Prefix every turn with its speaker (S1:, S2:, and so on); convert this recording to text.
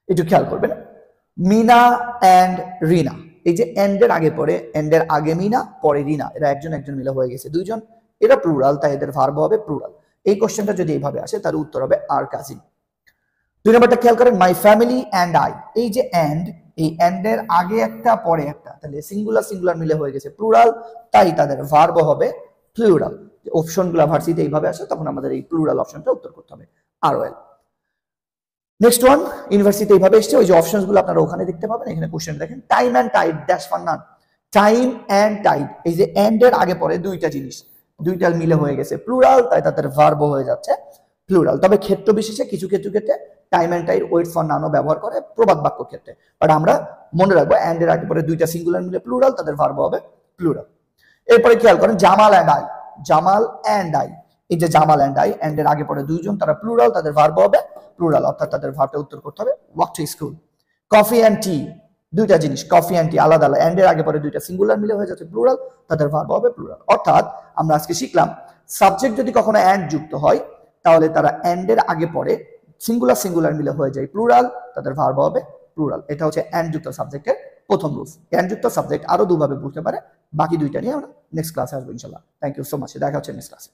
S1: একটু খেয়াল করবেন, মিনা অ্যান্ড রিনা, এই যে এন্ড এর আগে পরে, এন্ড এর আগে মিনা পরে রিনা, এরা একজন একজন মিলে হয়ে গেছে দুইজন, এরা প্লুরাল, তাই এদের ভার্ব হবে প্লুরাল। এই কোশ্চেনটা যদি এইভাবে আসে তার উত্তর হবে আর কাজিন। 2 নম্বরটা খেয়াল করেন, মাই ফ্যামিলি অ্যান্ড আই, এই যে এন্ড, এই এন্ড এর আগে একটা পরে একটা, তাহলে সিঙ্গুলার সিঙ্গুলার মিলে হয়ে গেছে প্লুরাল, তাই তাদের ভার্ব হবে প্লুরাল। অপশনগুলো ভার্সিতে এইভাবে আসে, তখন আমাদের এই প্লুরাল অপশনটা উত্তর করতে হবে are well. Next one, university এইভাবে এসছে, ওই যে অপশনসগুলো আপনারা ওখানে দেখতে পাবেন। এখানে কোশ্চেন দেখেন, time and tide dash for none, time and tide, এই যে এন্ড এর আগে পরে দুইটা জিনিস, দুইটা মিলে হয়ে গেছে প্লুরাল, তাই তাদের ভার্ব হয়ে যাচ্ছে প্লুরাল। তবে ক্ষেত্র বিশেষে কিছু ক্ষেত্রে time and tide wait for নানও ব্যবহার করে প্রবাদ বাক্য ক্ষেত্রে, বাট আমরা মনে রাখবো এন্ড এর আগে পরে দুইটা সিঙ্গুলার মিলে প্লুরাল, তাদের ভার্ব হবে প্লুরাল। এরপরে খেয়াল করেন, Jamal and I, Jamal and I, এই যে জামাল অ্যান্ড আই, এন্ড এর আগে পরে দুইজন, তারা প্লুরাল, তাদের ভার্ব হবে প্লুরাল, অর্থাৎ তাদের ভার্বটা উত্তর করতে হবে walk to school. Coffee and tea, দুইটা জিনিস, কফি অ্যান্ড টি আলাদা আলাদা, এন্ড এর আগে পরে দুইটা সিঙ্গুলার মিলে হয়ে যাচ্ছে প্লুরাল, তাদের ভার্ব হবে প্লুরাল। অর্থাৎ আমরা আজকে শিখলাম, সাবজেক্ট যদি কখনো অ্যান্ড যুক্ত হয়, তাহলে তারা এন্ড এর আগে পরে সিঙ্গুলার সিঙ্গুলার মিলে হয়ে যায় প্লুরাল, তাদের ভার্ব হবে প্লুরাল। এটা হচ্ছে অ্যান্ড যুক্ত সাবজেক্টের প্রথম রুলস। অ্যান্ড যুক্ত সাবজেক্ট আরো দুভাবে বুঝতে পারে, বাকি দুইটা নিয়ে আমরা নেক্সট ক্লাসে আসবো ইনশাল্লাহ। থ্যাংক ইউ সো মাচ, দেখা হচ্ছে নেক্সট ক্লাসে।